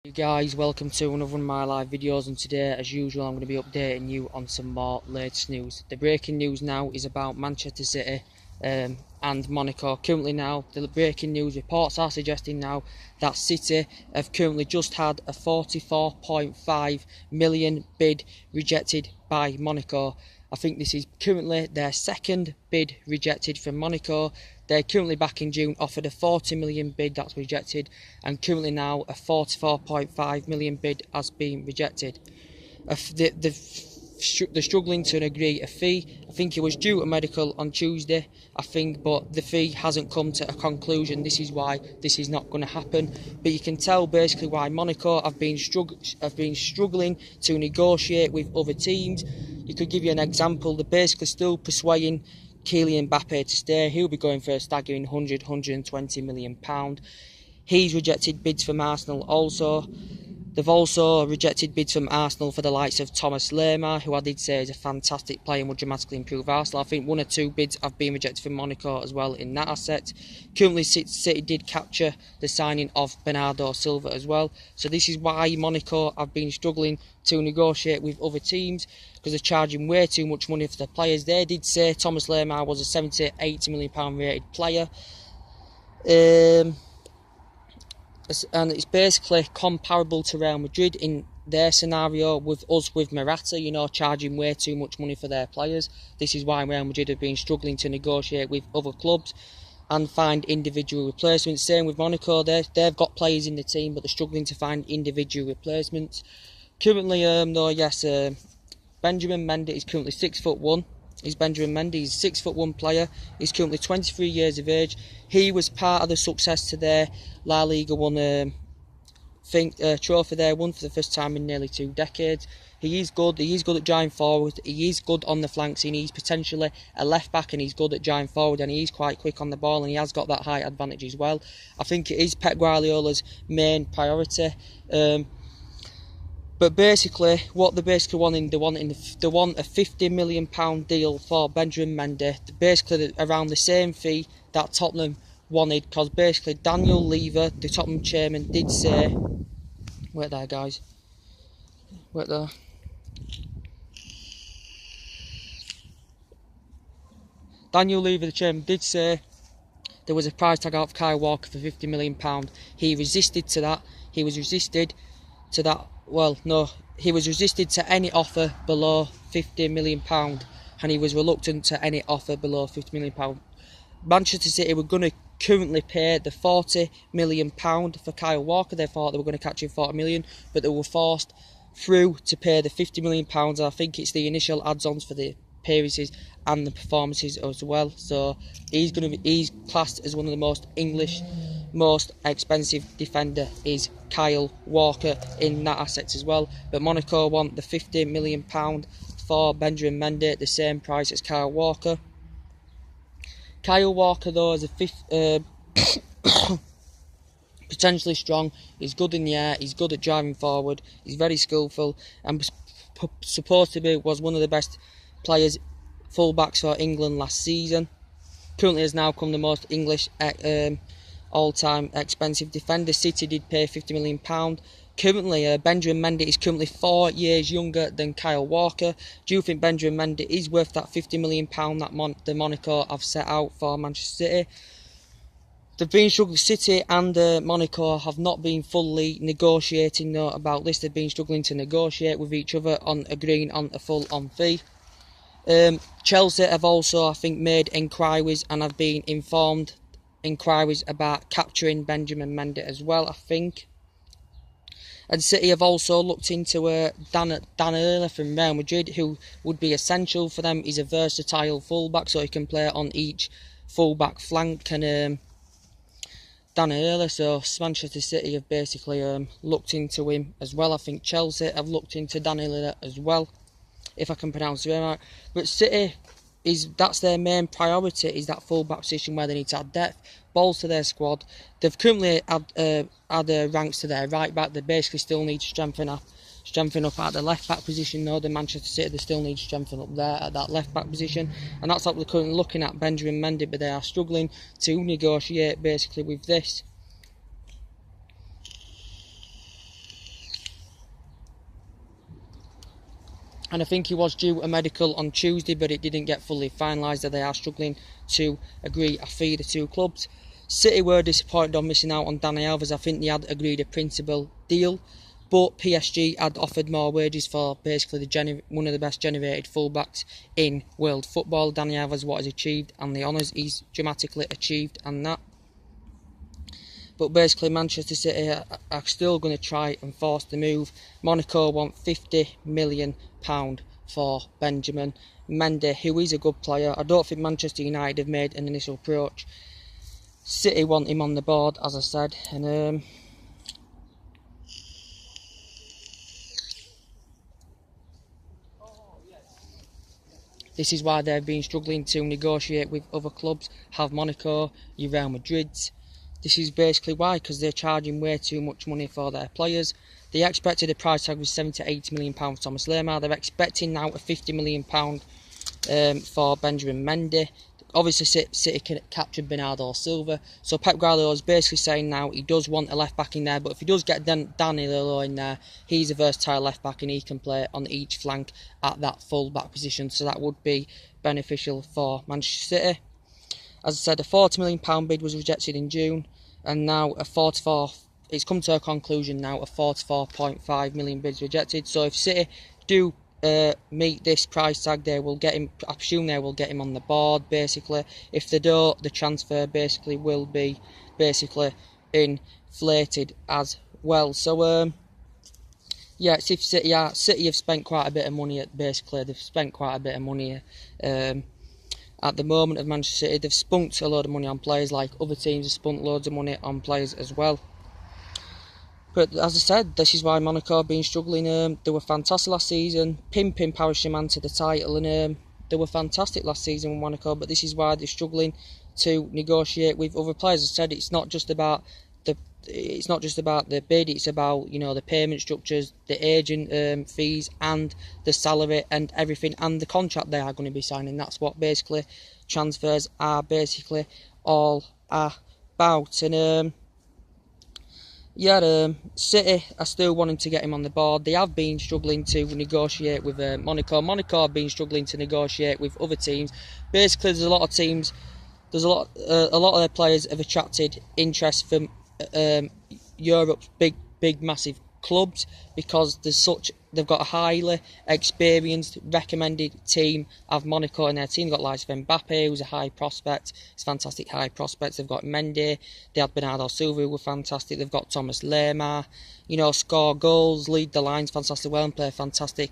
Hey guys, welcome to another one of my live videos, and today as usual I'm going to be updating you on some more latest news. The breaking news now is about Manchester City and Monaco. Currently now, the breaking news reports are suggesting now that City have currently just had a 44.5 million bid rejected by Monaco. I think this is currently their second bid rejected from Monaco. They're currently back in June offered a 40 million bid that's rejected, and currently now a 44.5 million bid has been rejected. They're struggling to agree a fee. I think it was due to medical on Tuesday, but the fee hasn't come to a conclusion. This is why this is not going to happen. But you can tell basically why Monaco have been struggling to negotiate with other teams. You could give you an example. They're basically still persuading Kylian Mbappe to stay. He'll be going for a staggering 120 million pound. He's rejected bids from Arsenal also. They've also rejected bids from Arsenal for the likes of Thomas Lemar, who I did say is a fantastic player and would dramatically improve Arsenal. I think one or two bids have been rejected from Monaco as well in that asset. Currently, City did capture the signing of Bernardo Silva as well. So this is why Monaco have been struggling to negotiate with other teams, because they're charging way too much money for the players. They did say Thomas Lemar was a 70-80 million pound rated player. And it's basically comparable to Real Madrid in their scenario with Morata, charging way too much money for their players. This is why Real Madrid have been struggling to negotiate with other clubs and find individual replacements. Same with Monaco, they've got players in the team, but they're struggling to find individual replacements. Currently, Benjamin Mendy is currently 6'1". He's Benjamin Mendy. He's a 6'1" player. He's currently 23 years of age. He was part of the success to their La Liga trophy they won for the first time in nearly 2 decades. He is good. He is good at drawing forward. He is good on the flanks. And he's potentially a left back, and he's good at drawing forward, and he's quite quick on the ball, and he has got that height advantage as well. I think it is Pep Guardiola's main priority. But basically, what they're wanting, they want a £50 million deal for Benjamin Mendy. Basically, around the same fee that Tottenham wanted, because basically Daniel Levy, the Tottenham chairman, did say, wait there guys, wait there. Daniel Levy, the chairman, did say there was a price tag out for Kyle Walker for £50 million. He resisted to that. He was resisted to that. Well, no, he was resisted to any offer below £50 million, and he was reluctant to any offer below £50 million. Manchester City were going to currently pay the £40 million for Kyle Walker. They thought they were going to catch him £40 million, but they were forced through to pay the £50 million. I think it's the initial adds-ons for the appearances and the performances as well. So he's classed as one of the most expensive defender is Kyle Walker in that asset as well. But Monaco want the £50 million for Benjamin Mendy, the same price as Kyle Walker. Kyle Walker though is potentially strong. He's good in the air. He's good at driving forward. He's very skillful, and supposed to be was one of the best players, fullbacks for England last season. Currently has now become the most English all-time expensive defender. City did pay £50 million. Currently, Benjamin Mendy is currently 4 years younger than Kyle Walker. Do you think Benjamin Mendy is worth that £50 million that the Monaco have set out for Manchester City? They've been struggling. City and Monaco have not been fully negotiating about this. They've been struggling to negotiate with each other on agreeing on a full-on fee. Chelsea have also, I think, made inquiries and have been informed inquiries about capturing Benjamin Mendy as well, I think. And City have also looked into Dan Earler from Real Madrid, who would be essential for them. He's a versatile fullback, so he can play on each fullback flank. And Dan Earler, so Manchester City have basically looked into him as well. I think Chelsea have looked into Dan Earler as well, if I can pronounce it right. But City, that's their main priority, is that full-back position where they need to add depth, balls to their squad. They've currently add ranks to their right back. They basically still need to strengthen up at the left back position. Though the Manchester City, they still need to strengthen up there at that left back position, and that's what they're currently looking at Benjamin Mendy. But they are struggling to negotiate basically with this. and I think he was due a medical on Tuesday, but it didn't get fully finalised, that they are struggling to agree a fee, the two clubs. City were disappointed on missing out on Dani Alves. I think they had agreed a principal deal, but PSG had offered more wages for basically one of the best generated fullbacks in world football. Dani Alves, what he's achieved and the honours he's dramatically achieved and that. But basically Manchester City are still going to try and force the move. Monaco want £50 million for Benjamin Mendy, who is a good player. I don't think Manchester United have made an initial approach. City want him on the board, as I said, and this is why they've been struggling to negotiate with other clubs. Have Monaco, your Real Madrids. This is basically why, because they're charging way too much money for their players. They expected the price tag was £70 to £80 million for Thomas Lemar. They're expecting now a £50 million for Benjamin Mendy. Obviously, City captured Bernardo Silva. So Pep Guardiola is basically saying now he does want a left back in there, but if he does get Danilo in there, he's a versatile left back and he can play on each flank at that full back position. So that would be beneficial for Manchester City. As I said, a £40 million bid was rejected in June, and now it's come to a conclusion now, a £44.5 million bid rejected. So if City do meet this price tag, they will get him. I presume they will get him on the board. Basically, if they don't, the transfer basically will be inflated as well. So yeah, it's if City have spent quite a bit of money. They've spent quite a bit of money. At the moment of Manchester City, they've spunked a load of money on players, like other teams have spunk loads of money on players as well. But as I said, this is why Monaco have been struggling. They were fantastic last season, pimping Paris Saint-Germain to the title, and they were fantastic last season with Monaco. But this is why they're struggling to negotiate with other players. As I said, it's not just about the bid. It's about the payment structures, the agent fees, and the salary and everything, and the contract they are going to be signing. That's what basically transfers are basically all about. And City are still wanting to get him on the board. They have been struggling to negotiate with Monaco. Monaco have been struggling to negotiate with other teams. Basically, there's a lot of teams. There's a lot of their players have attracted interest from Europe's big massive clubs, because they've got a highly experienced recommended team of Monaco in their team. They've got likes of Mbappe, who's a high prospect. It's fantastic high prospects. They've got Mendy, they had Bernardo Silva, who were fantastic. They've got Thomas Lemar, score goals, lead the lines fantastic well, and play fantastic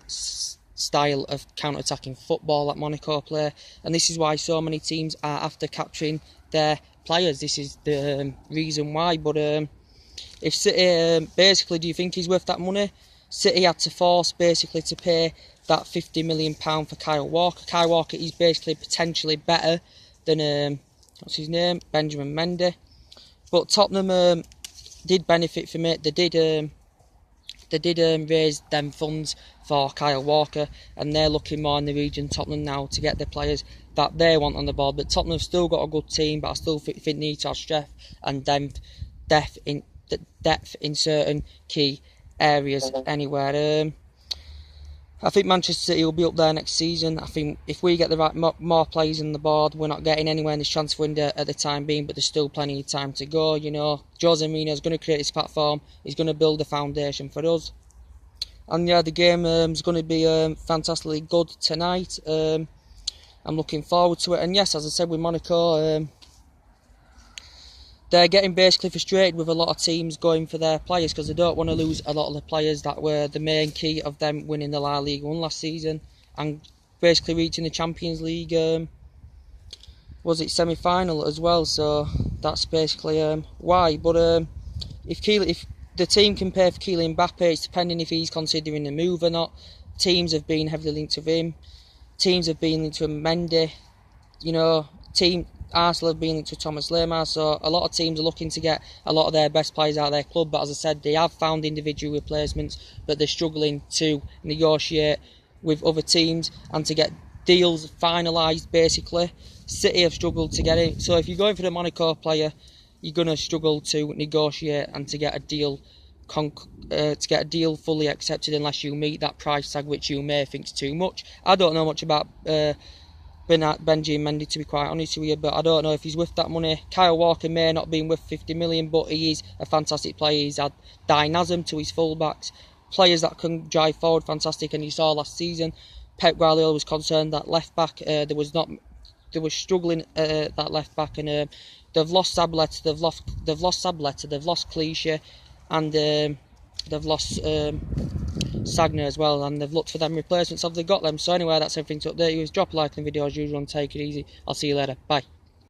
style of counter-attacking football that Monaco play. And this is why so many teams are after capturing their players. This is the reason why. But if City, basically, do you think he's worth that money? City had to force basically to pay that £50 million for Kyle Walker. Kyle Walker is basically potentially better than what's his name, Benjamin Mendy. But Tottenham did benefit from it. They did raise them funds for Kyle Walker, and they're looking more in the region, Tottenham, now, to get the players that they want on the board. But Tottenham have still got a good team, but I still think they need to have strength and depth in certain key areas anywhere. I think Manchester City will be up there next season. I think if we get the right more players on the board, we're not getting anywhere in this transfer window at the time being, but there's still plenty of time to go. Jose Mourinho is going to create this platform. He's going to build a foundation for us. And yeah, the game is going to be fantastically good tonight. I'm looking forward to it. And yes, as I said, with Monaco, they're getting basically frustrated with a lot of teams going for their players, because they don't want to lose a lot of the players that were the main key of them winning the La Liga 1 last season and basically reaching the Champions League was it semi-final as well. So that's basically why. But if the team can pay for Kylian Mbappe, it's depending if he's considering the move or not. Teams have been heavily linked with him. Teams have been linked with Mendy. Arsenal have been linked to Thomas Lemar, so a lot of teams are looking to get a lot of their best players out of their club. But as I said, they have found individual replacements, but they're struggling to negotiate with other teams and to get deals finalised. Basically, City have struggled to get it. So if you're going for the Monaco player, you're going to struggle to negotiate and to get a deal to get a deal fully accepted unless you meet that price tag, which you may think is too much. I don't know much about Benjamin Mendy, to be quite honest with you, but I don't know if he's worth that money. Kyle Walker may not be worth 50 million, but he is a fantastic player. He's had dynamism to his fullbacks, players that can drive forward, fantastic. And you saw last season, Pep Guardiola was concerned that left back they were struggling that left back, and they've lost Zabaleta, they've lost Cliche, and they've lost Sagna as well, and they've looked for them replacements. Have they got them? So anyway, that's everything to update you. Drop a like on the video as usual and take it easy. I'll see you later. Bye.